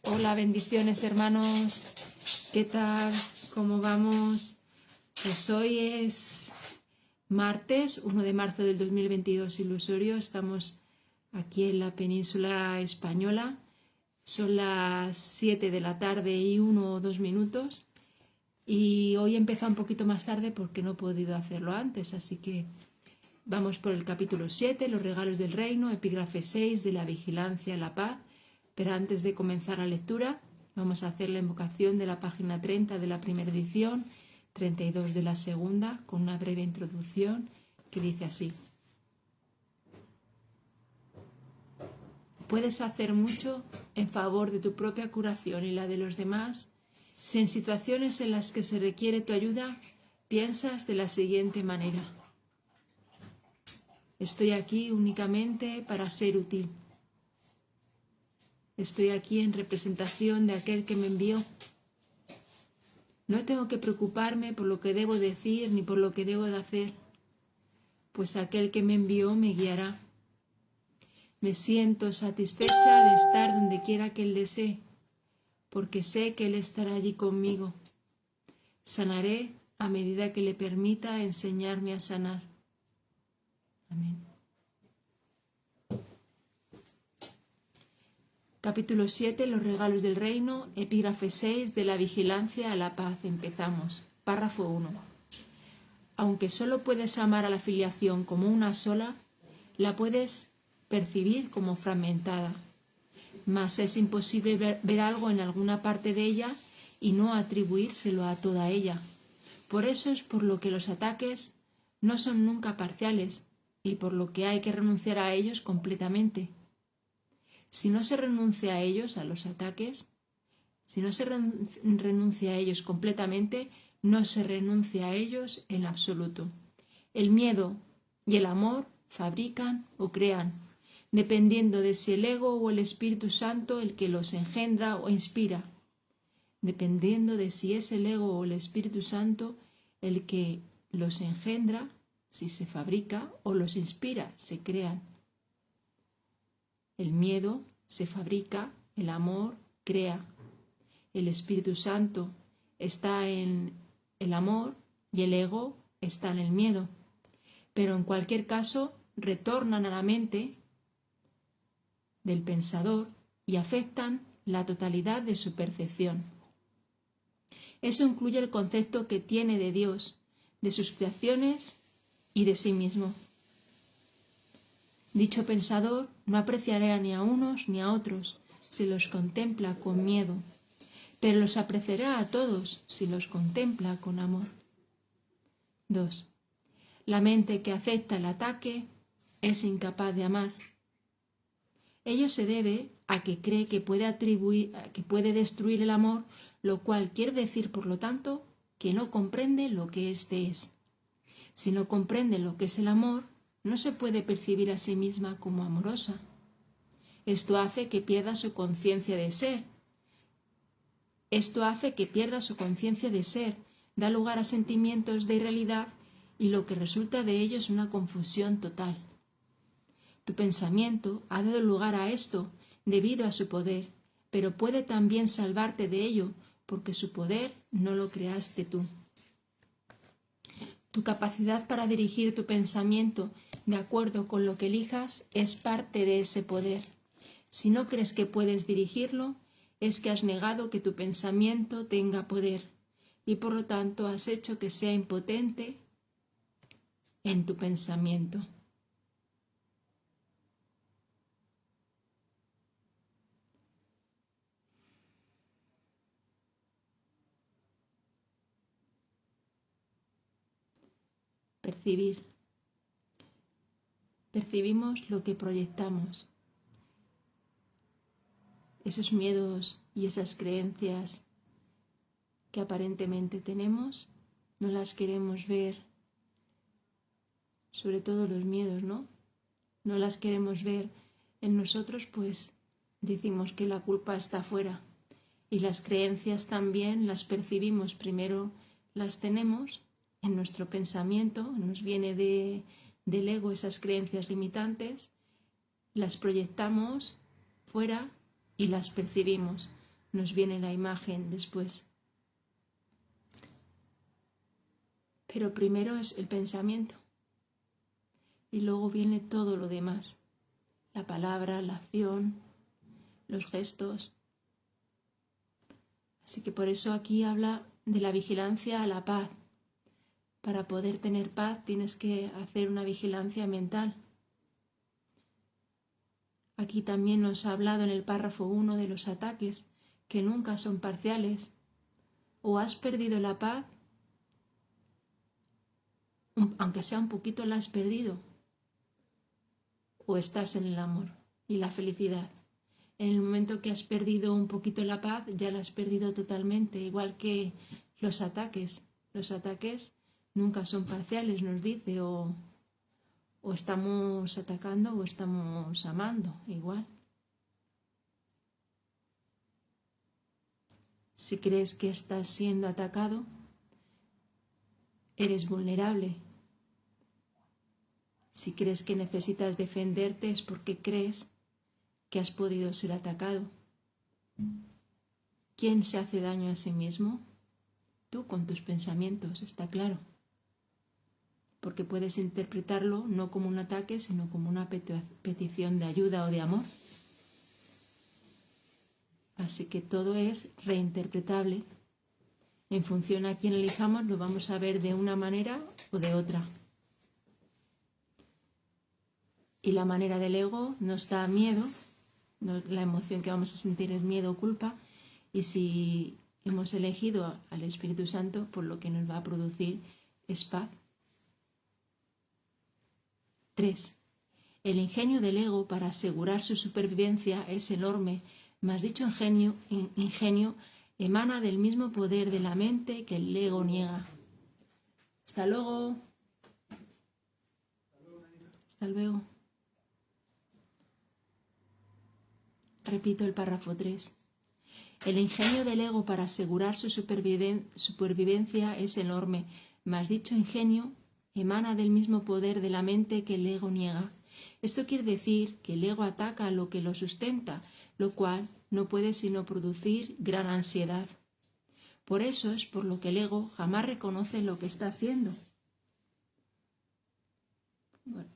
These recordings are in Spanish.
Hola, bendiciones hermanos, ¿qué tal? ¿Cómo vamos? Pues hoy es martes 1 de marzo del 2022 ilusorio, estamos aquí en la península española, son las 7 de la tarde y 1 o 2 minutos y hoy he empezado un poquito más tarde porque no he podido hacerlo antes, así que vamos por el capítulo 7, los regalos del reino, epígrafe 6 de la vigilancia a la paz. Pero antes de comenzar la lectura, vamos a hacer la invocación de la página 30 de la primera edición, 32 de la segunda, con una breve introducción que dice así. Puedes hacer mucho en favor de tu propia curación y la de los demás si en situaciones en las que se requiere tu ayuda piensas de la siguiente manera. Estoy aquí únicamente para ser útil. Estoy aquí en representación de aquel que me envió. No tengo que preocuparme por lo que debo decir ni por lo que debo de hacer, pues aquel que me envió me guiará. Me siento satisfecha de estar donde quiera que Él desee, porque sé que Él estará allí conmigo. Sanaré a medida que le permita enseñarme a sanar. Amén. Capítulo 7, los regalos del reino, epígrafe 6 de la vigilancia a la paz. Empezamos. Párrafo 1. Aunque solo puedes amar a la filiación como una sola, la puedes percibir como fragmentada. Mas es imposible ver algo en alguna parte de ella y no atribuírselo a toda ella. Por eso es por lo que los ataques no son nunca parciales y por lo que hay que renunciar a ellos completamente. Si no se renuncia a ellos, a los ataques, si no se renuncia a ellos completamente, no se renuncia a ellos en absoluto. El miedo y el amor fabrican o crean, dependiendo de si el ego o el Espíritu Santo el que los engendra o inspira, dependiendo de si es el ego o el Espíritu Santo el que los engendra, si se fabrica o los inspira, se crean. El miedo se fabrica, el amor crea. El Espíritu Santo está en el amor y el ego está en el miedo. Pero en cualquier caso retornan a la mente del pensador y afectan la totalidad de su percepción. Eso incluye el concepto que tiene de Dios, de sus creaciones y de sí mismo. Dicho pensador no apreciará ni a unos ni a otros si los contempla con miedo, pero los apreciará a todos si los contempla con amor. 2. La mente que acepta el ataque es incapaz de amar. Ello se debe a que cree que puede destruir el amor, lo cual quiere decir, por lo tanto, que no comprende lo que éste es. Si no comprende lo que es el amor, no se puede percibir a sí misma como amorosa. Esto hace que pierda su conciencia de ser. Da lugar a sentimientos de irrealidad y lo que resulta de ello es una confusión total. Tu pensamiento ha dado lugar a esto debido a su poder, pero puede también salvarte de ello porque su poder no lo creaste tú. Tu capacidad para dirigir tu pensamiento de acuerdo con lo que elijas es parte de ese poder. Si no crees que puedes dirigirlo, es que has negado que tu pensamiento tenga poder y por lo tanto has hecho que sea impotente en tu pensamiento. Percibir. Percibimos lo que proyectamos. Esos miedos y esas creencias que aparentemente tenemos, no las queremos ver, sobre todo los miedos, ¿no? No las queremos ver en nosotros, pues decimos que la culpa está afuera. Y las creencias también las percibimos, primero las tenemos en nuestro pensamiento, nos viene del ego esas creencias limitantes, las proyectamos fuera y las percibimos. nos viene la imagen después. Pero primero es el pensamiento y luego viene todo lo demás, la palabra, la acción, los gestos. Así que por eso aquí habla de la vigilancia a la paz. Para poder tener paz tienes que hacer una vigilancia mental. Aquí también nos ha hablado en el párrafo 1 de los ataques, que nunca son parciales. O has perdido la paz, aunque sea un poquito la has perdido, o estás en el amor y la felicidad. En el momento que has perdido un poquito la paz, ya la has perdido totalmente, igual que los ataques. Los ataques nunca son parciales, nos dice, o estamos atacando o estamos amando, igual. Si crees que estás siendo atacado, eres vulnerable. Si crees que necesitas defenderte es porque crees que has podido ser atacado. ¿Quién se hace daño a sí mismo? Tú con tus pensamientos, está claro. Porque puedes interpretarlo no como un ataque, sino como una petición de ayuda o de amor. Así que todo es reinterpretable. En función a quién elijamos, lo vamos a ver de una manera o de otra. Y la manera del ego nos da miedo. La emoción que vamos a sentir es miedo o culpa. Y si hemos elegido al Espíritu Santo, pues lo que nos va a producir es paz. 3. El ingenio del ego para asegurar su supervivencia es enorme, mas dicho ingenio emana del mismo poder de la mente que el ego niega. Hasta luego. Hasta luego. Repito el párrafo 3. El ingenio del ego para asegurar su supervivencia es enorme, mas dicho ingenio emana del mismo poder de la mente que el ego niega. Esto quiere decir que el ego ataca lo que lo sustenta, lo cual no puede sino producir gran ansiedad. Por eso es por lo que el ego jamás reconoce lo que está haciendo. Bueno,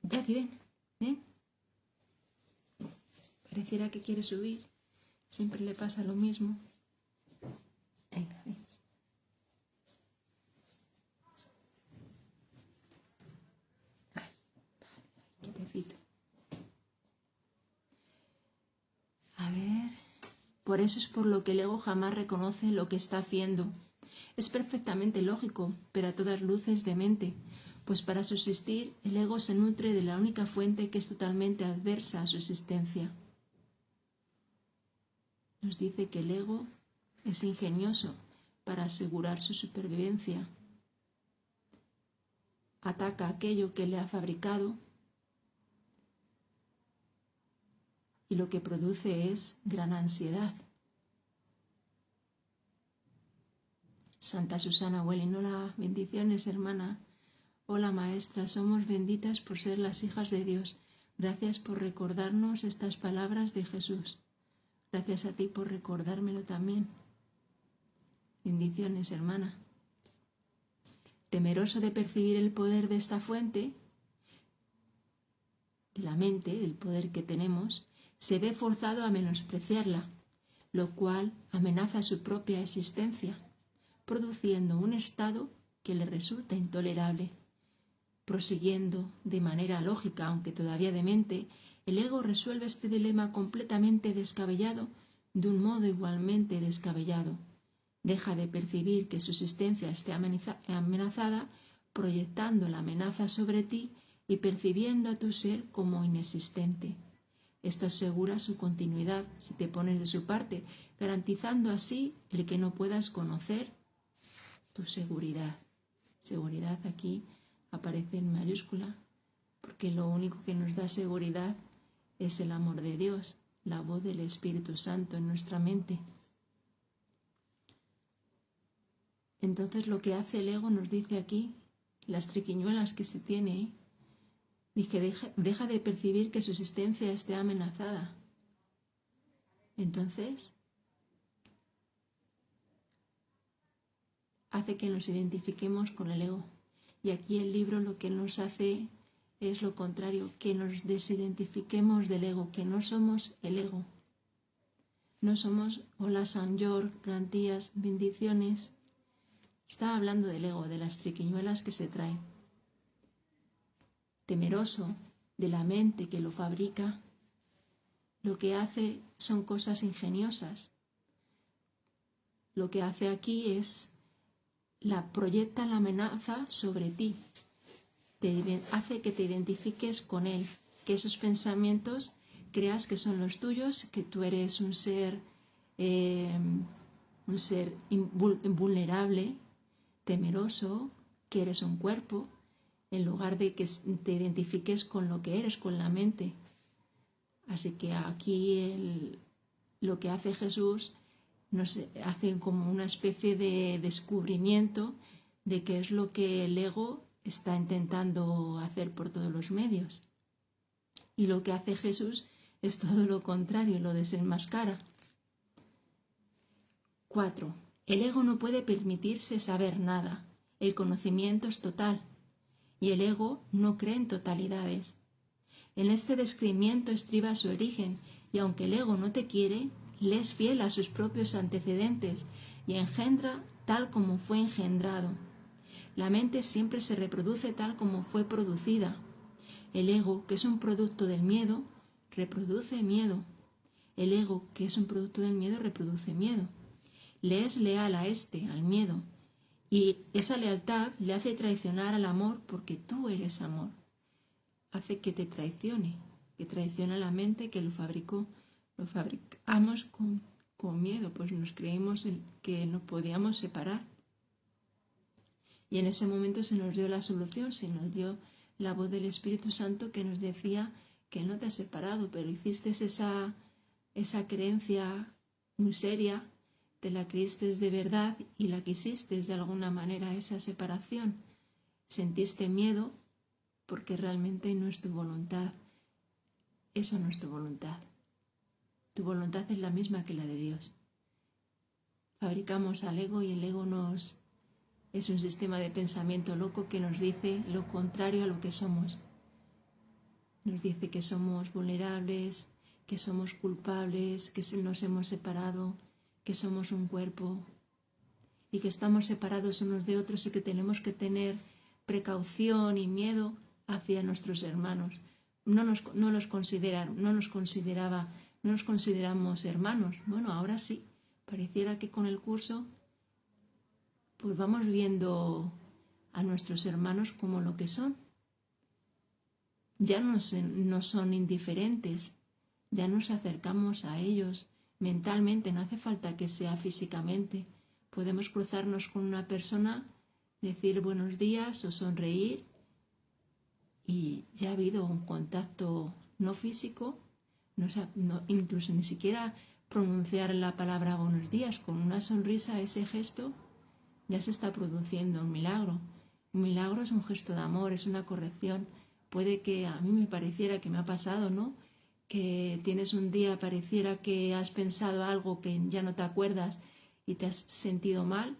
Jackie, ven. Pareciera que quiere subir. Siempre le pasa lo mismo. Venga, ven. Quietecito. A ver. Por eso es por lo que el ego jamás reconoce lo que está haciendo. Es perfectamente lógico, pero a todas luces demente, pues para subsistir el ego se nutre de la única fuente que es totalmente adversa a su existencia. Nos dice que el ego es ingenioso para asegurar su supervivencia. Ataca aquello que le ha fabricado y lo que produce es gran ansiedad. Santa Susana Welling, hola, bendiciones hermana. Hola maestra, somos benditas por ser las hijas de Dios. Gracias por recordarnos estas palabras de Jesús. Gracias a ti por recordármelo también. Bendiciones hermana. Temeroso de percibir el poder de esta fuente, de la mente, del poder que tenemos, se ve forzado a menospreciarla, lo cual amenaza su propia existencia, produciendo un estado que le resulta intolerable. Prosiguiendo de manera lógica, aunque todavía demente, el ego resuelve este dilema completamente descabellado de un modo igualmente descabellado. Deja de percibir que su existencia esté amenazada, proyectando la amenaza sobre ti y percibiendo a tu ser como inexistente. Esto asegura su continuidad si te pones de su parte, garantizando así el que no puedas conocer tu seguridad. Seguridad aquí aparece en mayúscula, porque lo único que nos da seguridad es el amor de Dios, la voz del Espíritu Santo en nuestra mente. Entonces lo que hace el ego nos dice aquí, las triquiñuelas que se tiene, dice, deja de percibir que su existencia esté amenazada. Entonces, hace que nos identifiquemos con el ego. Y aquí el libro lo que nos hace es lo contrario, que nos desidentifiquemos del ego, que no somos el ego. No somos, hola San George, garantías, bendiciones. Está hablando del ego, de las triquiñuelas que se trae. Temeroso de la mente que lo fabrica, lo que hace son cosas ingeniosas. Lo que hace aquí es proyecta la amenaza sobre ti. Hace que te identifiques con él, que esos pensamientos creas que son los tuyos, que tú eres un ser vulnerable, temeroso, que eres un cuerpo, en lugar de que te identifiques con lo que eres, con la mente. Así que aquí lo que hace Jesús nos hace como una especie de descubrimiento de qué es lo que el ego está intentando hacer por todos los medios. Y lo que hace Jesús es todo lo contrario, lo desenmascara. 4. El ego no puede permitirse saber nada. El conocimiento es total. Y el ego no cree en totalidades. En este descreimiento estriba su origen, y aunque el ego no te quiere, le es fiel a sus propios antecedentes y engendra tal como fue engendrado. La mente siempre se reproduce tal como fue producida. El ego, que es un producto del miedo, reproduce miedo. El ego, que es un producto del miedo, reproduce miedo. Le es leal a al miedo, y esa lealtad le hace traicionar al amor porque tú eres amor. Hace que te traicione, que traiciona la mente que lo fabricó. Lo fabricamos con miedo, pues nos creímos que nos podíamos separar. Y en ese momento se nos dio la solución, se nos dio la voz del Espíritu Santo que nos decía que no te has separado, pero hiciste esa creencia muy seria, te la creíste de verdad y la quisiste de alguna manera, esa separación. Sentiste miedo porque realmente no es tu voluntad. Eso no es tu voluntad. Tu voluntad es la misma que la de Dios. Fabricamos al ego y el ego es un sistema de pensamiento loco que nos dice lo contrario a lo que somos. Nos dice que somos vulnerables, que somos culpables, que nos hemos separado, que somos un cuerpo y que estamos separados unos de otros y que tenemos que tener precaución y miedo hacia nuestros hermanos. No nos consideramos hermanos. Bueno, ahora sí. Pareciera que con el curso pues vamos viendo a nuestros hermanos como lo que son. Ya no son indiferentes, ya nos acercamos a ellos mentalmente, no hace falta que sea físicamente. Podemos cruzarnos con una persona, decir buenos días o sonreír y ya ha habido un contacto no físico, incluso ni siquiera pronunciar la palabra buenos días, con una sonrisa, ese gesto, ya se está produciendo un milagro. Un milagro es un gesto de amor, es una corrección. Puede que a mí me pareciera que me ha pasado, ¿no? Que tienes un día, pareciera que has pensado algo que ya no te acuerdas y te has sentido mal,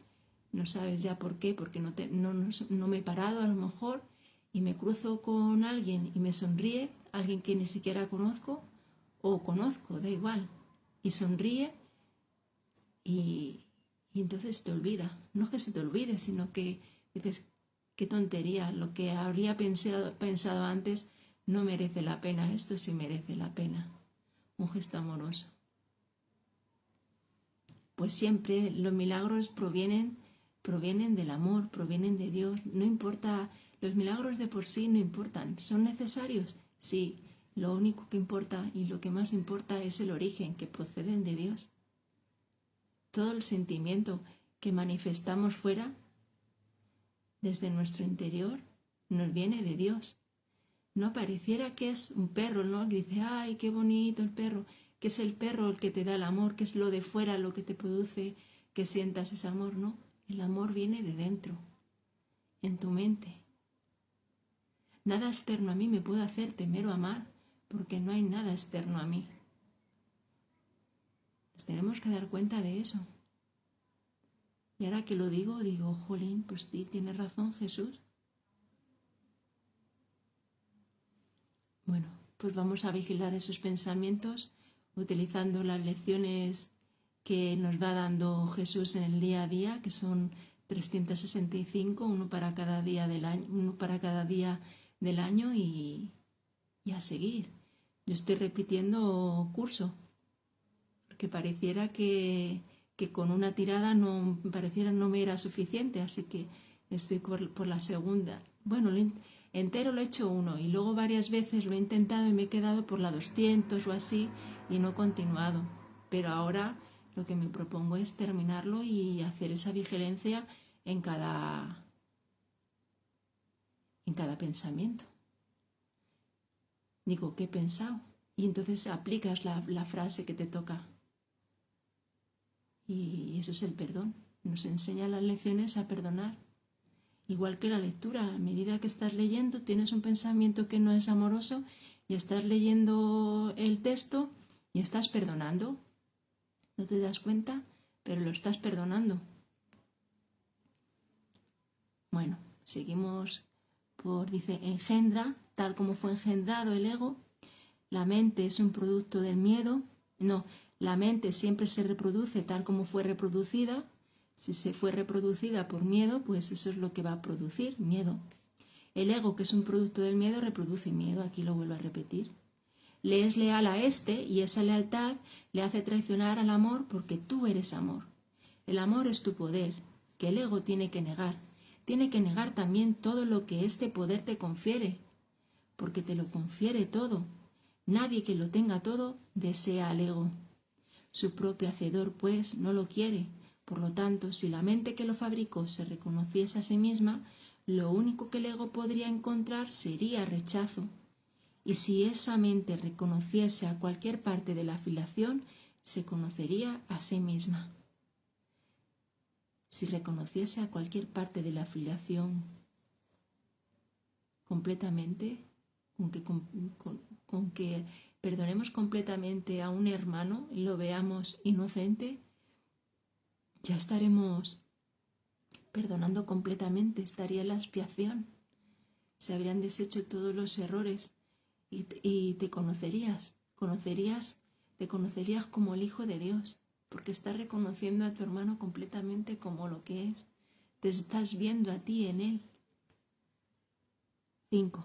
no sabes ya por qué, porque no me he parado a lo mejor y me cruzo con alguien y me sonríe, alguien que ni siquiera conozco o conozco, da igual, y sonríe y entonces te olvida. No es que se te olvide, sino que dices, qué tontería, lo que habría pensado antes no merece la pena, esto sí merece la pena. Un gesto amoroso. Pues siempre los milagros provienen del amor, provienen de Dios. No importa, los milagros de por sí no importan. ¿Son necesarios? Sí. Lo único que importa y lo que más importa es el origen, que proceden de Dios. Todo el sentimiento que manifestamos fuera, desde nuestro interior, nos viene de Dios. No pareciera que es un perro, ¿no? Dice, ay, qué bonito el perro, que es el perro el que te da el amor, que es lo de fuera lo que te produce que sientas ese amor, ¿no? El amor viene de dentro, en tu mente. Nada externo a mí me puede hacer temer o amar, porque no hay nada externo a mí. Nos tenemos que dar cuenta de eso. Y ahora que lo digo, jolín, pues sí, tiene razón Jesús. Bueno, pues vamos a vigilar esos pensamientos utilizando las lecciones que nos va dando Jesús en el día a día, que son 365, uno para cada día del año y a seguir. Yo estoy repitiendo curso, porque pareciera que con una tirada no me era suficiente, así que estoy por la segunda. Bueno, entero lo he hecho uno y luego varias veces lo he intentado y me he quedado por la 200 o así y no he continuado. Pero ahora lo que me propongo es terminarlo y hacer esa vigilancia en cada pensamiento. Digo, ¿qué he pensado? Y entonces aplicas la frase que te toca. Y eso es el perdón. Nos enseña las lecciones a perdonar. Igual que la lectura, a medida que estás leyendo, tienes un pensamiento que no es amoroso y estás leyendo el texto y estás perdonando. No te das cuenta, pero lo estás perdonando. Bueno, seguimos dice, engendra, tal como fue engendrado el ego. La mente es un producto del miedo. No, la mente siempre se reproduce tal como fue reproducida. Si se fue reproducida por miedo, pues eso es lo que va a producir, miedo. El ego, que es un producto del miedo, reproduce miedo. Aquí lo vuelvo a repetir. Le es leal a este y esa lealtad le hace traicionar al amor porque tú eres amor. El amor es tu poder, que el ego tiene que negar. Tiene que negar también todo lo que este poder te confiere, porque te lo confiere todo. Nadie que lo tenga todo desea al ego. Su propio hacedor, pues, no lo quiere. Por lo tanto, si la mente que lo fabricó se reconociese a sí misma, lo único que el ego podría encontrar sería rechazo. Y si esa mente reconociese a cualquier parte de la afiliación, se conocería a sí misma. Si reconociese a cualquier parte de la afiliación completamente, con que perdonemos completamente a un hermano y lo veamos inocente, ya estaremos perdonando completamente, estaría la expiación. Se habrían deshecho todos los errores y te conocerías como el Hijo de Dios, porque estás reconociendo a tu hermano completamente como lo que es. Te estás viendo a ti en él. 5.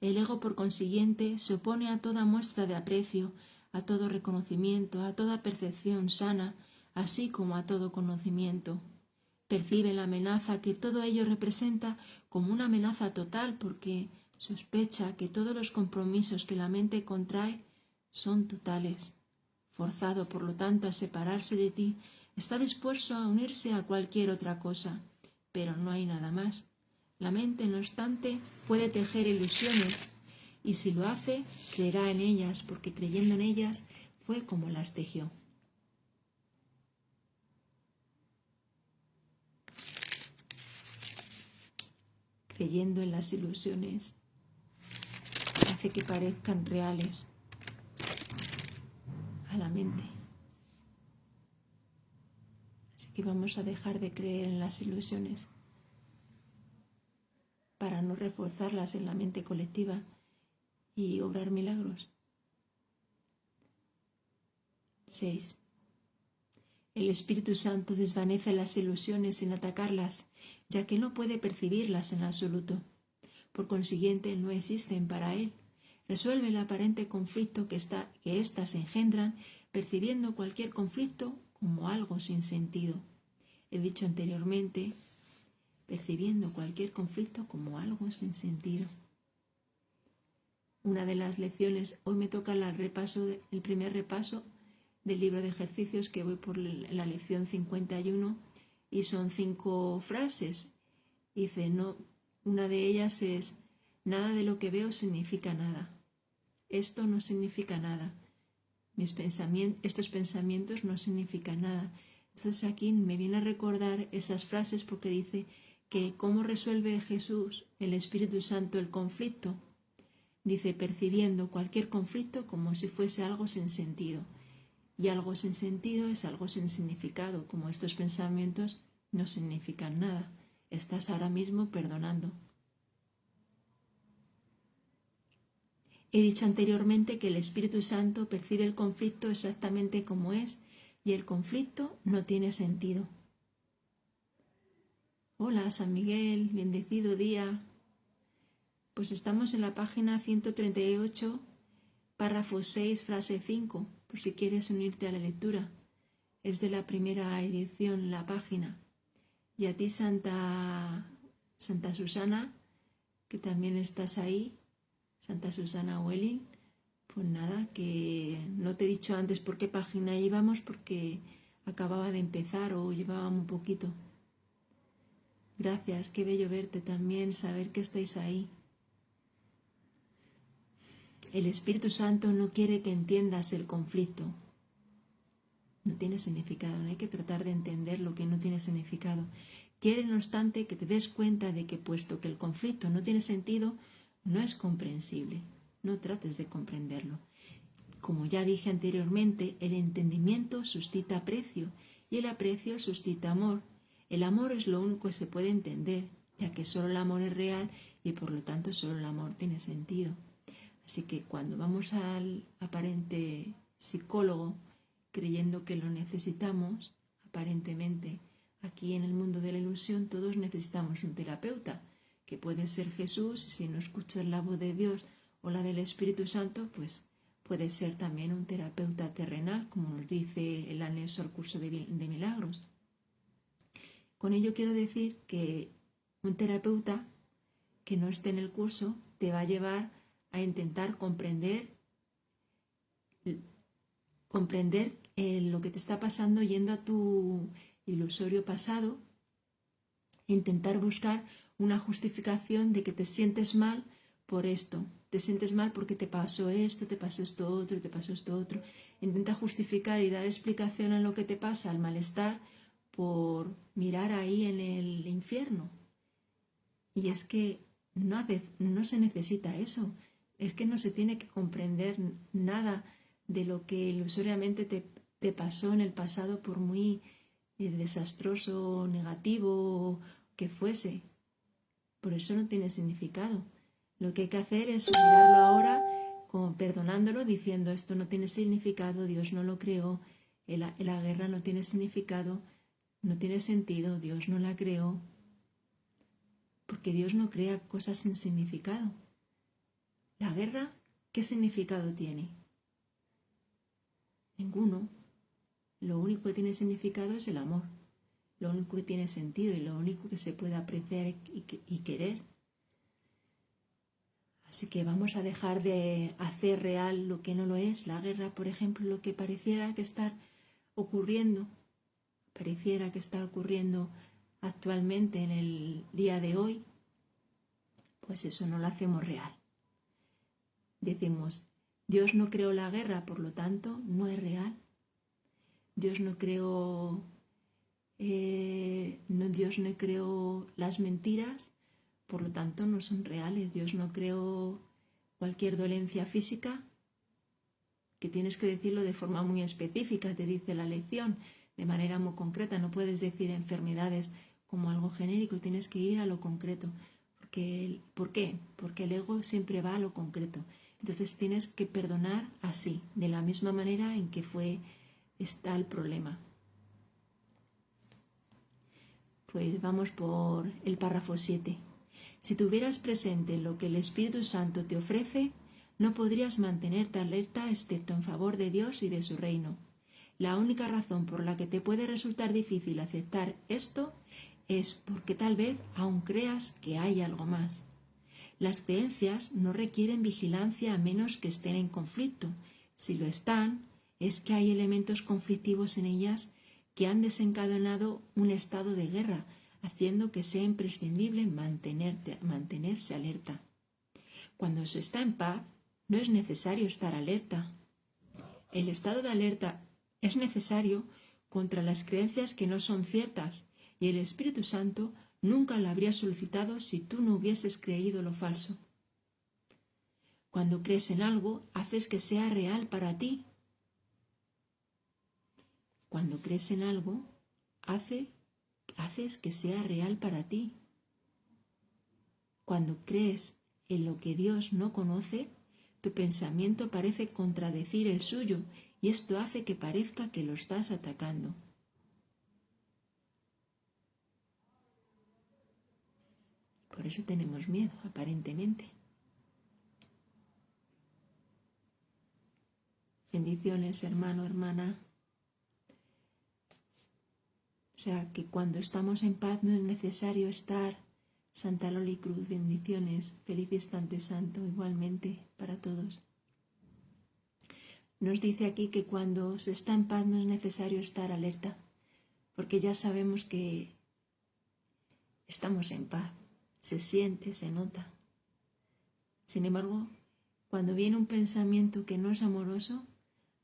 El ego, por consiguiente, se opone a toda muestra de aprecio, a todo reconocimiento, a toda percepción sana, así como a todo conocimiento. Percibe la amenaza que todo ello representa como una amenaza total porque sospecha que todos los compromisos que la mente contrae son totales. Forzado, por lo tanto, a separarse de ti, está dispuesto a unirse a cualquier otra cosa, pero no hay nada más. La mente, no obstante, puede tejer ilusiones, y si lo hace, creerá en ellas, porque creyendo en ellas fue como las tejió. Creyendo en las ilusiones, hace que parezcan reales a la mente. Así que vamos a dejar de creer en las ilusiones para no reforzarlas en la mente colectiva y obrar milagros. 6. El Espíritu Santo desvanece las ilusiones sin atacarlas, ya que no puede percibirlas en absoluto. Por consiguiente, no existen para él. Resuelve el aparente conflicto que éstas engendran, percibiendo cualquier conflicto como algo sin sentido. He dicho anteriormente, percibiendo cualquier conflicto como algo sin sentido. Una de las lecciones, hoy me toca el primer repaso del libro de ejercicios, que voy por la lección 51 y son 5 frases. Dice, no, una de ellas es, nada de lo que veo significa nada. Esto no significa nada. Estos pensamientos no significan nada. Entonces aquí me viene a recordar esas frases porque dice que cómo resuelve Jesús, el Espíritu Santo, el conflicto. Dice, percibiendo cualquier conflicto como si fuese algo sin sentido. Y algo sin sentido es algo sin significado, como estos pensamientos no significan nada. Estás ahora mismo perdonando. He dicho anteriormente que el Espíritu Santo percibe el conflicto exactamente como es y el conflicto no tiene sentido. Hola, San Miguel, bendecido día. Pues estamos en la página 138, párrafo 6, frase 5, por si quieres unirte a la lectura. Es de la primera edición la página. Y a ti, Santa Susana, que también estás ahí, Santa Susana Welling, pues nada, que no te he dicho antes por qué página íbamos porque acababa de empezar o llevábamos un poquito. Gracias, qué bello verte también, saber que estáis ahí. El Espíritu Santo no quiere que entiendas el conflicto. No tiene significado, no hay que tratar de entender lo que no tiene significado. Quiere, no obstante, que te des cuenta de que puesto que el conflicto no tiene sentido, no es comprensible. No trates de comprenderlo. Como ya dije anteriormente, el entendimiento suscita aprecio y el aprecio suscita amor. El amor es lo único que se puede entender, ya que solo el amor es real y por lo tanto solo el amor tiene sentido. Así que cuando vamos al aparente psicólogo, creyendo que lo necesitamos, aparentemente aquí en el mundo de la ilusión todos necesitamos un terapeuta, que puede ser Jesús, y si no escuchas la voz de Dios o la del Espíritu Santo, pues puede ser también un terapeuta terrenal, como nos dice el anexo al curso de milagros. Con ello quiero decir que un terapeuta que no esté en el curso te va a llevar a intentar comprender lo que te está pasando yendo a tu ilusorio pasado, intentar buscar una justificación de que te sientes mal por esto, te sientes mal porque te pasó esto, te pasó esto otro, te pasó esto otro. Intenta justificar y dar explicación a lo que te pasa, al malestar, por mirar ahí en el infierno. Y es que no se necesita eso, es que no se tiene que comprender nada de lo que ilusoriamente te pasó en el pasado, por muy desastroso, negativo que fuese. Por eso no tiene significado. Lo que hay que hacer es mirarlo ahora perdonándolo, diciendo esto no tiene significado, Dios no lo creó, la guerra no tiene significado, no tiene sentido, Dios no la creó. Porque Dios no crea cosas sin significado. La guerra, ¿qué significado tiene? Ninguno. Lo único que tiene significado es el amor. Lo único que tiene sentido y lo único que se puede apreciar y querer. Así que vamos a dejar de hacer real lo que no lo es. La guerra, por ejemplo, lo que pareciera que está ocurriendo actualmente en el día de hoy, pues eso no lo hacemos real. Decimos, Dios no creó la guerra, por lo tanto, no es real. Dios no creó las mentiras, por lo tanto no son reales. Dios no creó cualquier dolencia física, que tienes que decirlo de forma muy específica, te dice la lección, de manera muy concreta. No puedes decir enfermedades como algo genérico, tienes que ir a lo concreto. ¿Por qué? Porque el ego siempre va a lo concreto. Entonces tienes que perdonar así, de la misma manera en que está el problema. Pues vamos por el párrafo 7. Si tuvieras presente lo que el Espíritu Santo te ofrece, no podrías mantenerte alerta excepto en favor de Dios y de su reino. La única razón por la que te puede resultar difícil aceptar esto es porque tal vez aún creas que hay algo más. Las creencias no requieren vigilancia a menos que estén en conflicto. Si lo están, es que hay elementos conflictivos en ellas que han desencadenado un estado de guerra, haciendo que sea imprescindible mantenerse alerta. Cuando se está en paz, no es necesario estar alerta. El estado de alerta es necesario contra las creencias que no son ciertas, y el Espíritu Santo nunca lo habría solicitado si tú no hubieses creído lo falso. Cuando crees en algo, haces que sea real para ti. Cuando crees en algo, haces que sea real para ti. Cuando crees en lo que Dios no conoce, tu pensamiento parece contradecir el suyo y esto hace que parezca que lo estás atacando. Por eso tenemos miedo, aparentemente. Bendiciones, hermano, hermana. O sea, que cuando estamos en paz no es necesario estar. Santa Loli Cruz, bendiciones. Feliz instante santo, igualmente, para todos. Nos dice aquí que cuando se está en paz no es necesario estar alerta, porque ya sabemos que estamos en paz. Se siente, se nota. Sin embargo, cuando viene un pensamiento que no es amoroso,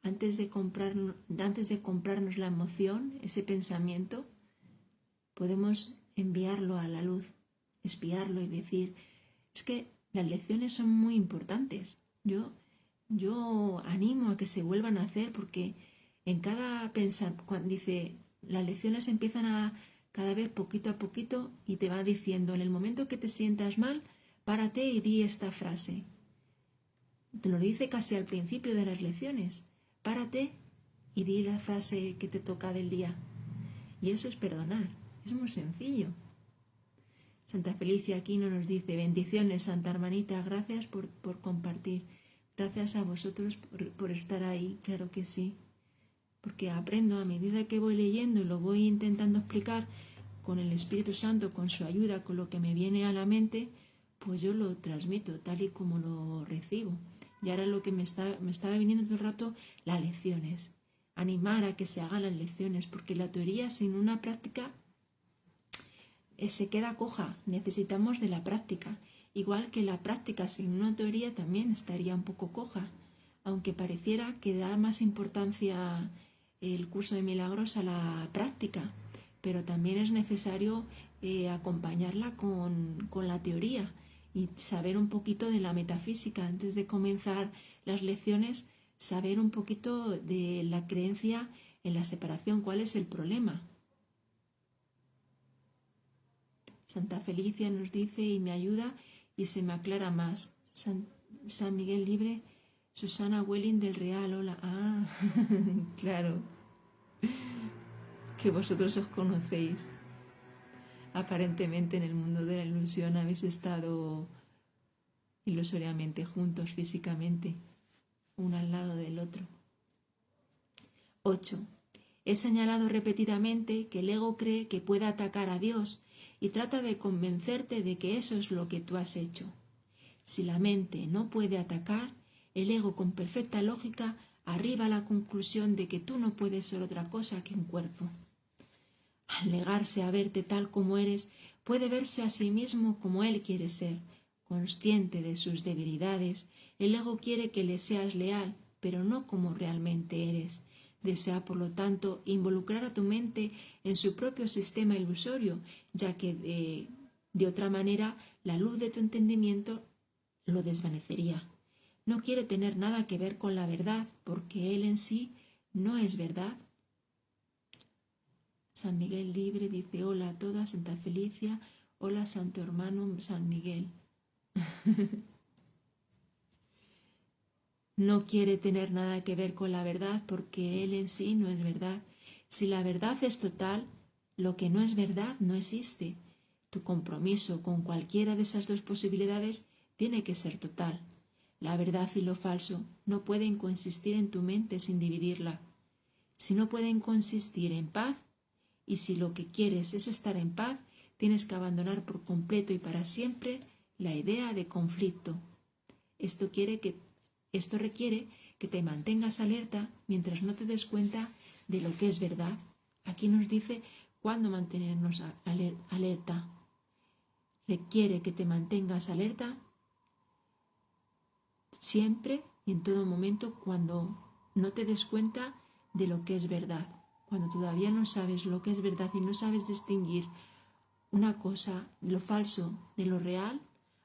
antes de comprarnos la emoción, ese pensamiento, podemos enviarlo a la luz, espiarlo y decir, es que las lecciones son muy importantes. Yo animo a que se vuelvan a hacer porque en cada cuando dice, las lecciones empiezan a cada vez poquito a poquito y te va diciendo, en el momento que te sientas mal, párate y di esta frase. Te lo dice casi al principio de las lecciones. Párate y di la frase que te toca del día. Y eso es perdonar. Es muy sencillo. Santa Felicia Aquino nos dice, bendiciones, Santa Hermanita, gracias por compartir. Gracias a vosotros por estar ahí, claro que sí. Porque aprendo a medida que voy leyendo y lo voy intentando explicar con el Espíritu Santo, con su ayuda, con lo que me viene a la mente, pues yo lo transmito tal y como lo recibo. Y ahora lo que me estaba viniendo todo el rato, las lecciones. Animar a que se hagan las lecciones, porque la teoría sin una práctica se queda coja. Necesitamos de la práctica. Igual que la práctica sin una teoría también estaría un poco coja. Aunque pareciera que da más importancia el curso de milagros a la práctica. Pero también es necesario acompañarla con la teoría. Y saber un poquito de la metafísica antes de comenzar las lecciones, saber un poquito de la creencia en la separación, cuál es el problema. Santa Felicia nos dice y me ayuda y se me aclara más. San Miguel Libre, Susana Welling del Real, hola. Ah, claro, que vosotros os conocéis. Aparentemente en el mundo de la ilusión habéis estado ilusoriamente juntos físicamente, uno al lado del otro. 8. He señalado repetidamente que el ego cree que puede atacar a Dios y trata de convencerte de que eso es lo que tú has hecho. Si la mente no puede atacar, el ego con perfecta lógica arriba a la conclusión de que tú no puedes ser otra cosa que un cuerpo. Al negarse a verte tal como eres, puede verse a sí mismo como él quiere ser. Consciente de sus debilidades, el ego quiere que le seas leal, pero no como realmente eres. Desea, por lo tanto, involucrar a tu mente en su propio sistema ilusorio, ya que de otra manera la luz de tu entendimiento lo desvanecería. No quiere tener nada que ver con la verdad, porque él en sí no es verdad. San Miguel Libre dice, hola a todas, Santa Felicia, hola Santo Hermano San Miguel. No quiere tener nada que ver con la verdad porque él en sí no es verdad. Si la verdad es total, lo que no es verdad no existe. Tu compromiso con cualquiera de esas dos posibilidades tiene que ser total. La verdad y lo falso no pueden consistir en tu mente sin dividirla. Si no pueden consistir en paz, y si lo que quieres es estar en paz, tienes que abandonar por completo y para siempre la idea de conflicto. Esto requiere que te mantengas alerta mientras no te des cuenta de lo que es verdad. Aquí nos dice cuándo mantenernos alerta. Requiere que te mantengas alerta siempre y en todo momento cuando no te des cuenta de lo que es verdad. Cuando todavía no sabes lo que es verdad y no sabes distinguir una cosa, lo falso de lo real,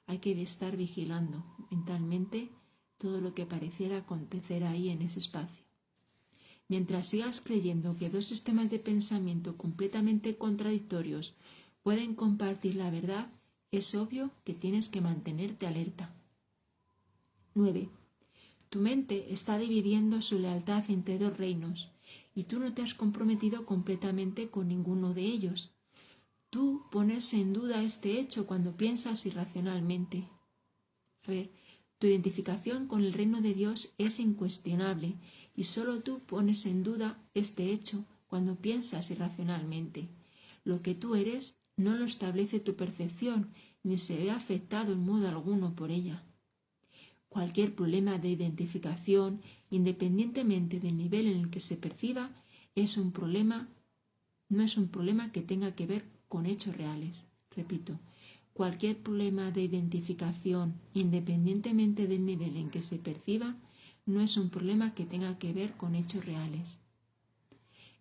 hay que estar vigilando mentalmente todo lo que pareciera acontecer ahí en ese espacio. Mientras sigas creyendo que dos sistemas de pensamiento completamente contradictorios pueden compartir la verdad, es obvio que tienes que mantenerte alerta. 9. Tu mente está dividiendo su lealtad entre dos reinos y tú no te has comprometido completamente con ninguno de ellos. Tú pones en duda este hecho cuando piensas irracionalmente. Tu identificación con el reino de Dios es incuestionable y solo tú pones en duda este hecho cuando piensas irracionalmente. Lo que tú eres no lo establece tu percepción ni se ve afectado en modo alguno por ella. Cualquier problema de identificación, independientemente del nivel en el que se perciba, no es un problema que tenga que ver con hechos reales. Repito, cualquier problema de identificación, independientemente del nivel en que se perciba, no es un problema que tenga que ver con hechos reales.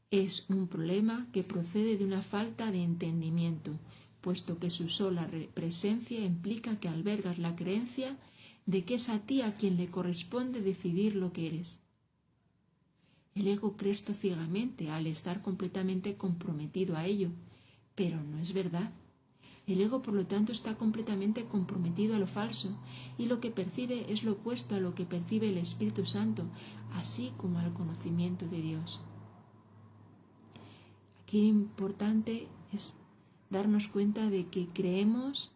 Es un problema que procede de una falta de entendimiento, puesto que su sola presencia implica que albergas la creencia de que es a ti a quien le corresponde decidir lo que eres. El ego cree esto ciegamente al estar completamente comprometido a ello, pero no es verdad. El ego, por lo tanto, está completamente comprometido a lo falso, y lo que percibe es lo opuesto a lo que percibe el Espíritu Santo, así como al conocimiento de Dios. Aquí lo importante es darnos cuenta de que creemos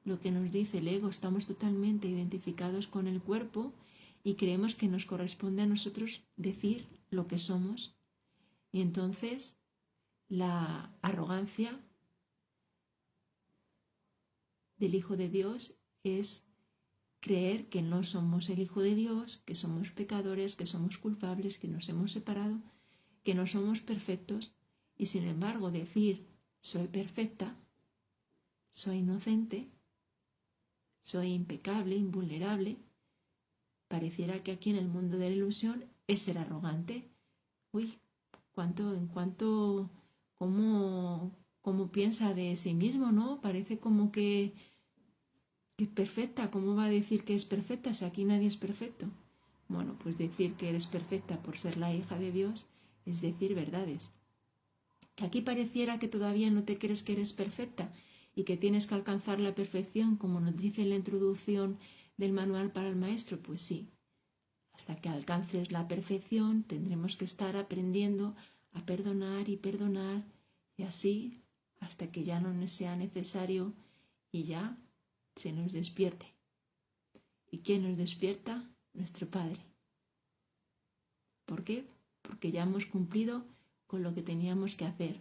lo que nos dice el ego, estamos totalmente identificados con el cuerpo y creemos que nos corresponde a nosotros decir lo que somos. Y entonces la arrogancia del Hijo de Dios es creer que no somos el Hijo de Dios, que somos pecadores, que somos culpables, que nos hemos separado, que no somos perfectos, y sin embargo decir soy perfecta, soy inocente, soy impecable, invulnerable, pareciera que aquí en el mundo de la ilusión es ser arrogante. Uy, cómo piensa de sí mismo, ¿no? Parece como que es perfecta. ¿Cómo va a decir que es perfecta si aquí nadie es perfecto? Bueno, pues decir que eres perfecta por ser la hija de Dios es decir verdades. Que aquí pareciera que todavía no te crees que eres perfecta y que tienes que alcanzar la perfección, como nos dice en la introducción del manual para el maestro, pues sí. Hasta que alcances la perfección tendremos que estar aprendiendo a perdonar y así hasta que ya no sea necesario y ya se nos despierte. ¿Y quién nos despierta? Nuestro Padre. ¿Por qué? Porque ya hemos cumplido con lo que teníamos que hacer.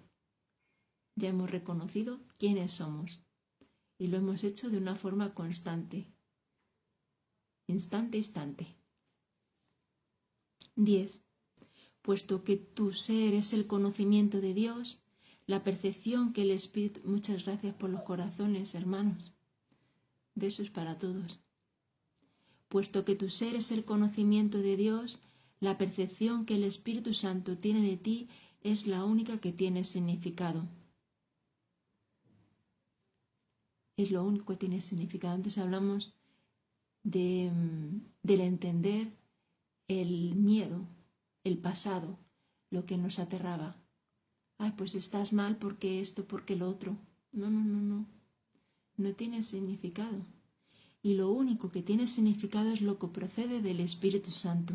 Ya hemos reconocido quiénes somos y lo hemos hecho de una forma constante, instante. 10. Puesto que tu ser es el conocimiento de Dios, la percepción que el Espíritu... Muchas gracias por los corazones, hermanos. Besos para todos. Puesto que tu ser es el conocimiento de Dios, la percepción que el Espíritu Santo tiene de ti es la única que tiene significado. Es lo único que tiene significado. Antes hablamos del entender el miedo, el pasado, lo que nos aterraba. Ay, pues estás mal porque esto, porque lo otro. No. No tiene significado. Y lo único que tiene significado es lo que procede del Espíritu Santo.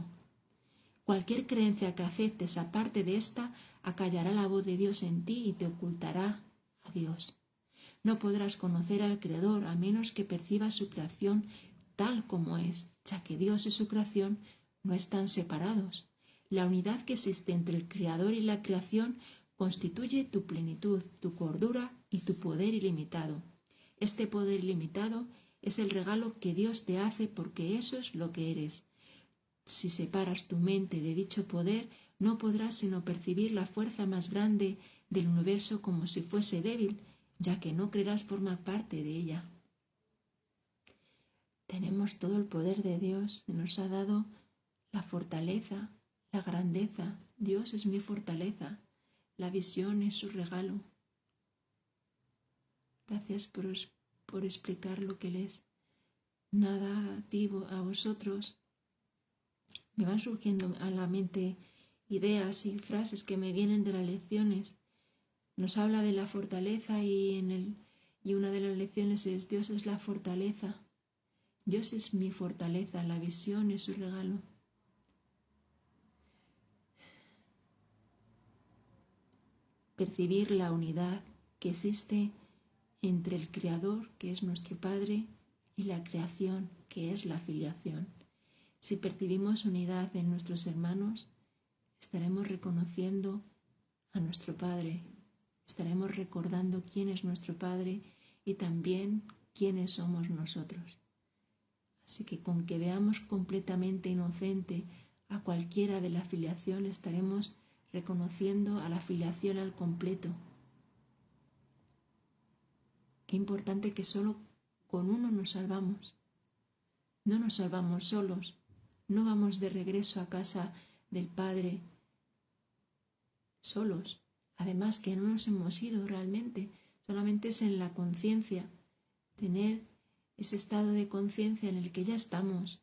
Cualquier creencia que aceptes aparte de esta, acallará la voz de Dios en ti y te ocultará a Dios. No podrás conocer al Creador a menos que percibas su creación tal como es, ya que Dios y su creación no están separados. La unidad que existe entre el Creador y la creación constituye tu plenitud, tu cordura y tu poder ilimitado. Este poder ilimitado es el regalo que Dios te hace porque eso es lo que eres. Si separas tu mente de dicho poder, no podrás sino percibir la fuerza más grande del universo como si fuese débil, ya que no creerás formar parte de ella. Tenemos todo el poder de Dios, nos ha dado la fortaleza, la grandeza. Dios es mi fortaleza, la visión es su regalo. Gracias por explicar lo que Él es. Nada a ti, a vosotros. Me van surgiendo a la mente ideas y frases que me vienen de las lecciones. Nos habla de la fortaleza y una de las lecciones es: Dios es la fortaleza. Dios es mi fortaleza, la visión es su regalo. Percibir la unidad que existe entre el Creador, que es nuestro Padre, y la creación, que es la filiación. Si percibimos unidad en nuestros hermanos, estaremos reconociendo a nuestro Padre, estaremos recordando quién es nuestro Padre y también quiénes somos nosotros. Así que con que veamos completamente inocente a cualquiera de la filiación, estaremos reconociendo a la filiación al completo. Qué importante que solo con uno nos salvamos. No nos salvamos solos, no vamos de regreso a casa del Padre solos. Además que no nos hemos ido realmente, solamente es en la conciencia, tener ese estado de conciencia en el que ya estamos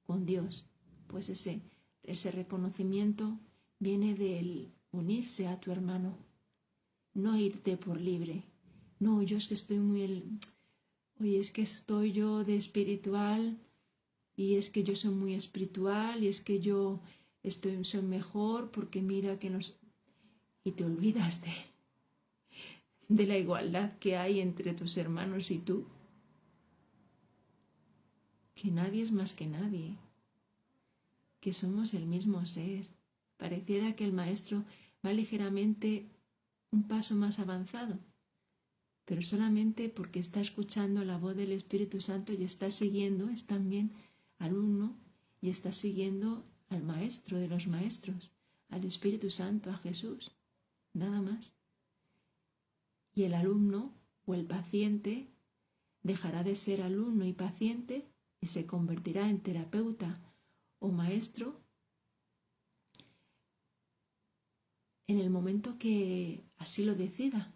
con Dios. Pues ese reconocimiento viene del unirse a tu hermano, no irte por libre. No, yo es que estoy oye, es que estoy yo de espiritual y es que yo soy muy espiritual y es que yo soy mejor porque mira que nos... Y te olvidas de la igualdad que hay entre tus hermanos y tú. Que nadie es más que nadie, que somos el mismo ser. Pareciera que el maestro va ligeramente un paso más avanzado, pero solamente porque está escuchando la voz del Espíritu Santo y está siguiendo, es también alumno y está siguiendo al Maestro de los Maestros, al Espíritu Santo, a Jesús, nada más. Y el alumno o el paciente dejará de ser alumno y paciente y se convertirá en terapeuta o maestro en el momento que así lo decida,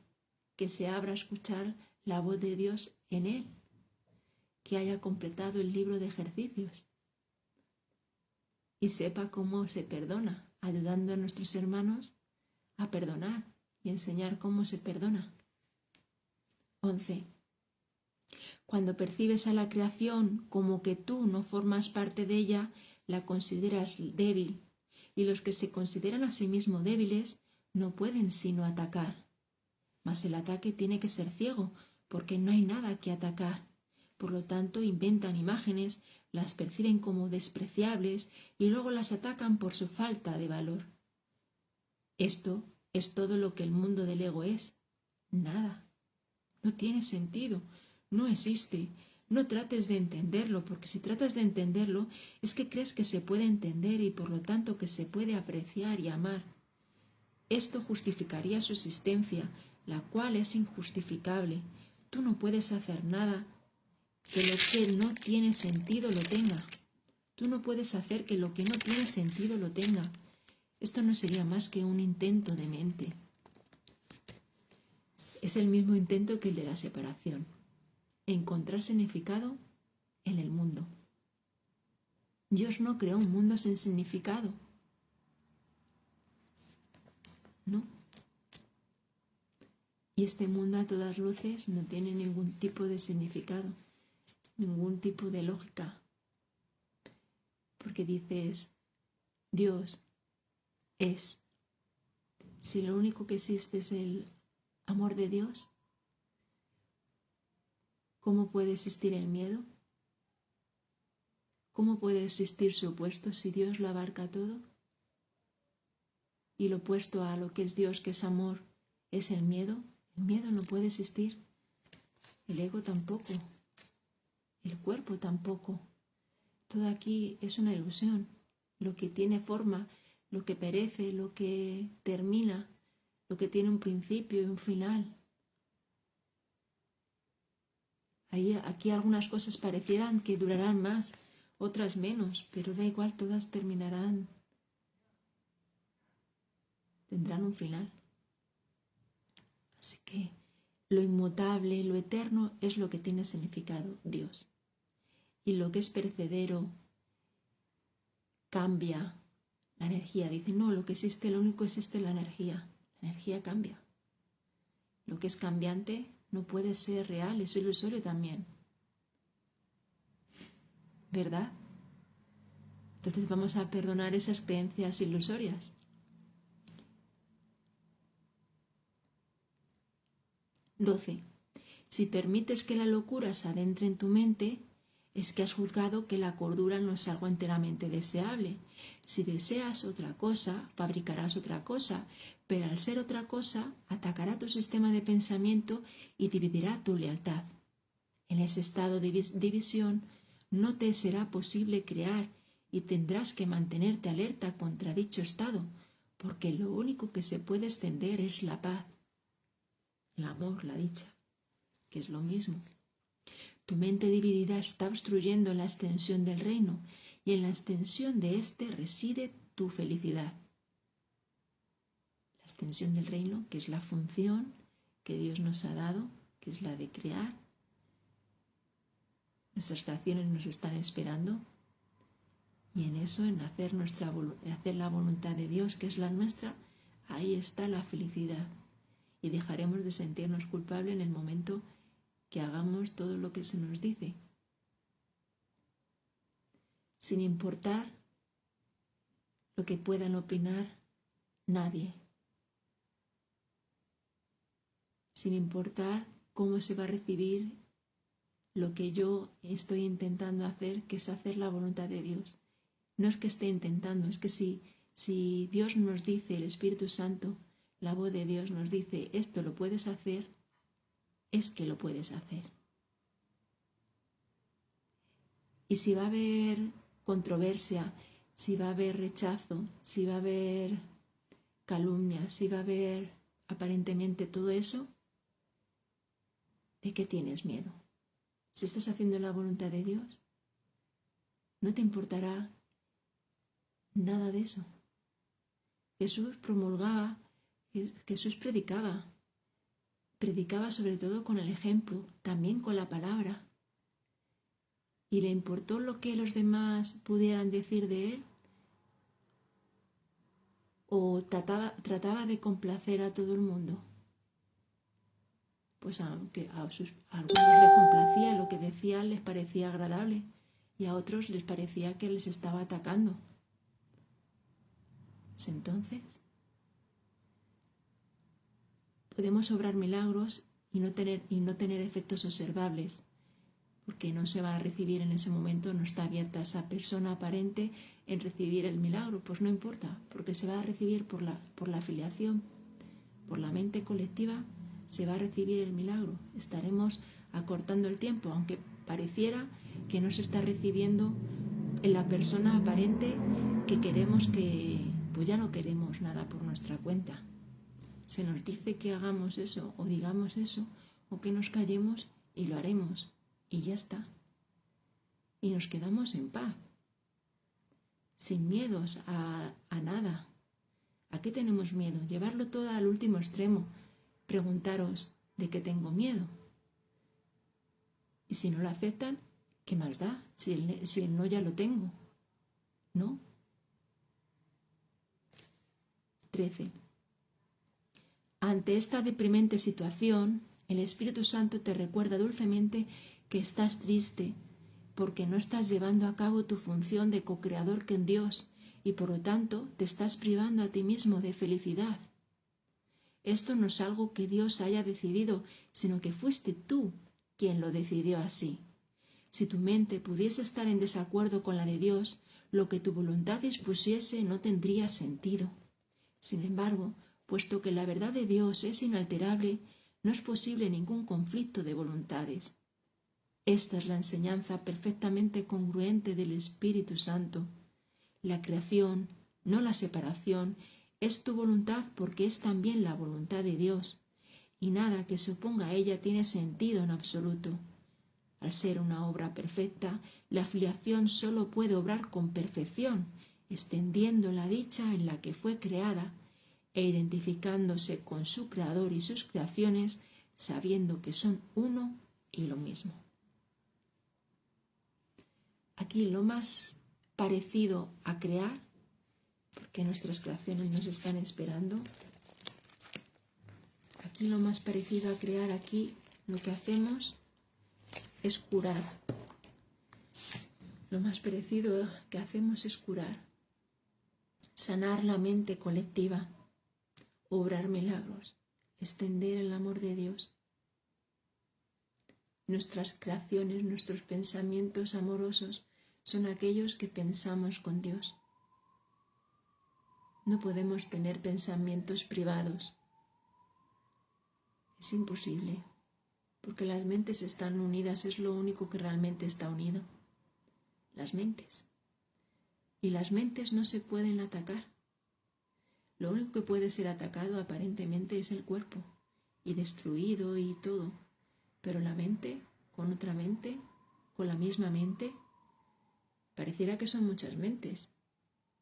que se abra a escuchar la voz de Dios en él, que haya completado el libro de ejercicios y sepa cómo se perdona, ayudando a nuestros hermanos a perdonar y enseñar cómo se perdona. 11. Cuando percibes a la creación como que tú no formas parte de ella, la consideras débil, y los que se consideran a sí mismos débiles no pueden sino atacar. Mas el ataque tiene que ser ciego, porque no hay nada que atacar. Por lo tanto, inventan imágenes, las perciben como despreciables y luego las atacan por su falta de valor. Esto es todo lo que el mundo del ego es. Nada. No tiene sentido. No existe. No trates de entenderlo, porque si tratas de entenderlo es que crees que se puede entender y por lo tanto que se puede apreciar y amar. Esto justificaría su existencia, la cual es injustificable. Tú no puedes hacer nada que lo que no tiene sentido lo tenga. Tú no puedes hacer que lo que no tiene sentido lo tenga. Esto no sería más que un intento de mente. Es el mismo intento que el de la separación. Encontrar significado en el mundo. Dios no creó un mundo sin significado. No. Y este mundo a todas luces no tiene ningún tipo de significado, ningún tipo de lógica. Porque dices, Dios es. Si lo único que existe es el amor de Dios, ¿cómo puede existir el miedo? ¿Cómo puede existir su opuesto si Dios lo abarca todo? Y lo opuesto a lo que es Dios, que es amor, es el miedo. El miedo no puede existir. El ego tampoco. El cuerpo tampoco. Todo aquí es una ilusión. Lo que tiene forma, lo que perece, lo que termina, lo que tiene un principio y un final. Aquí algunas cosas parecieran que durarán más, otras menos, pero da igual, todas terminarán. Tendrán un final. Así que lo inmutable, lo eterno es lo que tiene significado, Dios. Y lo que es perecedero cambia, La energía dice, no, lo que existe, lo único que existe es la energía. La energía cambia. Lo que es cambiante no puede ser real, es ilusorio también. ¿Verdad? Entonces vamos a perdonar esas creencias ilusorias. 12. Si permites que la locura se adentre en tu mente, es que has juzgado que la cordura no es algo enteramente deseable. Si deseas otra cosa, fabricarás otra cosa, pero al ser otra cosa, atacará tu sistema de pensamiento y dividirá tu lealtad. En ese estado de división no te será posible crear y tendrás que mantenerte alerta contra dicho estado, porque lo único que se puede extender es la paz, el amor, la dicha, que es lo mismo. Tu mente dividida está obstruyendo la extensión del reino y en la extensión de éste reside tu felicidad. La extensión del reino, que es la función que Dios nos ha dado, que es la de crear. Nuestras creaciones nos están esperando y en eso, en hacer la voluntad de Dios, que es la nuestra, ahí está la felicidad. Y dejaremos de sentirnos culpables en el momento que hagamos todo lo que se nos dice, sin importar lo que puedan opinar nadie, sin importar cómo se va a recibir lo que yo estoy intentando hacer, que es hacer la voluntad de Dios. No es que esté intentando, es que si Dios nos dice, el Espíritu Santo, la voz de Dios nos dice, esto lo puedes hacer, es que lo puedes hacer. Y si va a haber controversia, si va a haber rechazo, si va a haber calumnia, si va a haber aparentemente todo eso, ¿de qué tienes miedo? Si estás haciendo la voluntad de Dios, no te importará nada de eso. Jesús promulgaba, Jesús predicaba sobre todo con el ejemplo, también con la palabra. ¿Y le importó lo que los demás pudieran decir de él? ¿O trataba de complacer a todo el mundo? Pues aunque a algunos les complacía, lo que decía les parecía agradable y a otros les parecía que les estaba atacando. Pues entonces, podemos obrar milagros y no tener efectos observables, porque no se va a recibir en ese momento, no está abierta esa persona aparente en recibir el milagro, pues no importa, porque se va a recibir por la afiliación, por la mente colectiva, se va a recibir el milagro. Estaremos acortando el tiempo, aunque pareciera que no se está recibiendo en la persona aparente que queremos que, pues ya no queremos nada por nuestra cuenta. Se nos dice que hagamos eso o digamos eso o que nos callemos y lo haremos. Y ya está. Y nos quedamos en paz. Sin miedos a nada. ¿A qué tenemos miedo? Llevarlo todo al último extremo. Preguntaros, ¿de qué tengo miedo? Y si no lo aceptan, ¿qué más da? Si el no ya lo tengo. ¿No? 13. Ante esta deprimente situación, el Espíritu Santo te recuerda dulcemente que estás triste porque no estás llevando a cabo tu función de co-creador con Dios y por lo tanto te estás privando a ti mismo de felicidad. Esto no es algo que Dios haya decidido, sino que fuiste tú quien lo decidió así. Si tu mente pudiese estar en desacuerdo con la de Dios, lo que tu voluntad dispusiese no tendría sentido. Sin embargo, puesto que la verdad de Dios es inalterable, no es posible ningún conflicto de voluntades. Esta es la enseñanza perfectamente congruente del Espíritu Santo. La creación, no la separación, es tu voluntad porque es también la voluntad de Dios, y nada que se oponga a ella tiene sentido en absoluto. Al ser una obra perfecta, la filiación solo puede obrar con perfección, extendiendo la dicha en la que fue creada e identificándose con su creador y sus creaciones, sabiendo que son uno y lo mismo. Aquí lo más parecido a crear porque nuestras creaciones nos están esperando. Aquí lo más parecido a crear, aquí lo que hacemos es curar. Lo más parecido que hacemos es curar, sanar la mente colectiva, obrar milagros, extender el amor de Dios. Nuestras creaciones, nuestros pensamientos amorosos son aquellos que pensamos con Dios. No podemos tener pensamientos privados. Es imposible, porque las mentes están unidas, es lo único que realmente está unido. Las mentes. Y las mentes no se pueden atacar. Lo único que puede ser atacado aparentemente es el cuerpo, y destruido y todo. Pero la mente, con otra mente, con la misma mente, pareciera que son muchas mentes,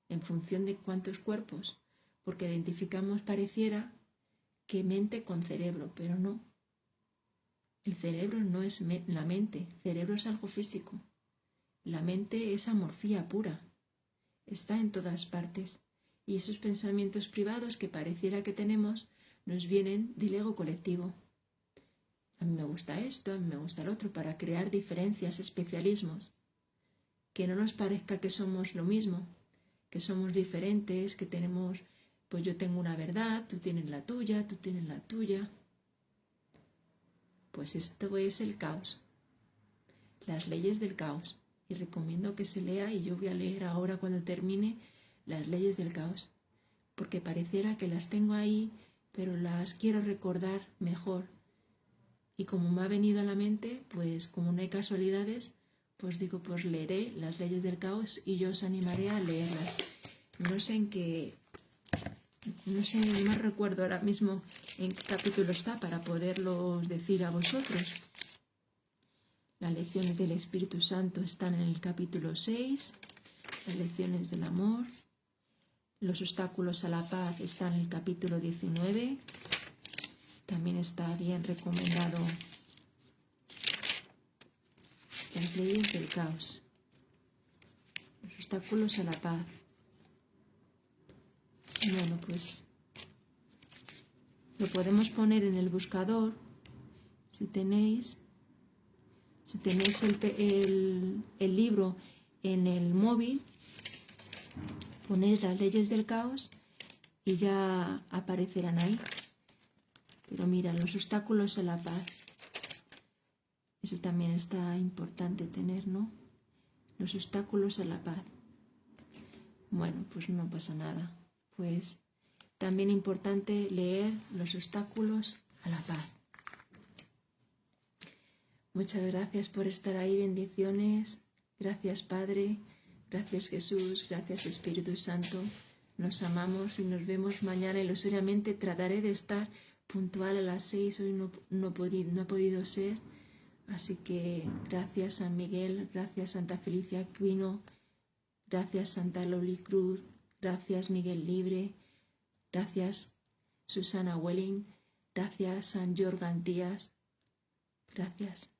en función de cuántos cuerpos, porque identificamos, pareciera, que mente con cerebro, pero no. El cerebro no es la mente, el cerebro es algo físico. La mente es amorfía pura, está en todas partes, y esos pensamientos privados que pareciera que tenemos nos vienen del ego colectivo. A mí me gusta esto, a mí me gusta el otro, para crear diferencias, especialismos, que no nos parezca que somos lo mismo, que somos diferentes, que tenemos, pues yo tengo una verdad, tú tienes la tuya, tú tienes la tuya. Pues esto es el caos, las leyes del caos. Y recomiendo que se lea, y yo voy a leer ahora cuando termine, las leyes del caos, porque pareciera que las tengo ahí, pero las quiero recordar mejor. Y como me ha venido a la mente, pues como no hay casualidades, pues digo, pues leeré las leyes del caos y yo os animaré a leerlas. No recuerdo ahora mismo en qué capítulo está para poderlo decir a vosotros. Las lecciones del Espíritu Santo están en el capítulo 6, las lecciones del amor. Los obstáculos a la paz están en el capítulo 19. También está bien recomendado las leyes del caos. Los obstáculos a la paz. Bueno, pues lo podemos poner en el buscador. Si tenéis el libro en el móvil, ponéis las leyes del caos y ya aparecerán ahí. Pero mira, los obstáculos a la paz. Eso también está importante tener, ¿no? Los obstáculos a la paz. Bueno, pues no pasa nada. Pues también importante leer los obstáculos a la paz. Muchas gracias por estar ahí, bendiciones. Gracias Padre, gracias Jesús, gracias Espíritu Santo. Nos amamos y nos vemos mañana ilusoriamente. Trataré de estar puntual a las 6, hoy no ha podido ser. Así que gracias San Miguel, gracias Santa Felicia Aquino, gracias Santa Loli Cruz, gracias Miguel Libre, gracias Susana Welling, gracias San Jorgan Díaz, gracias.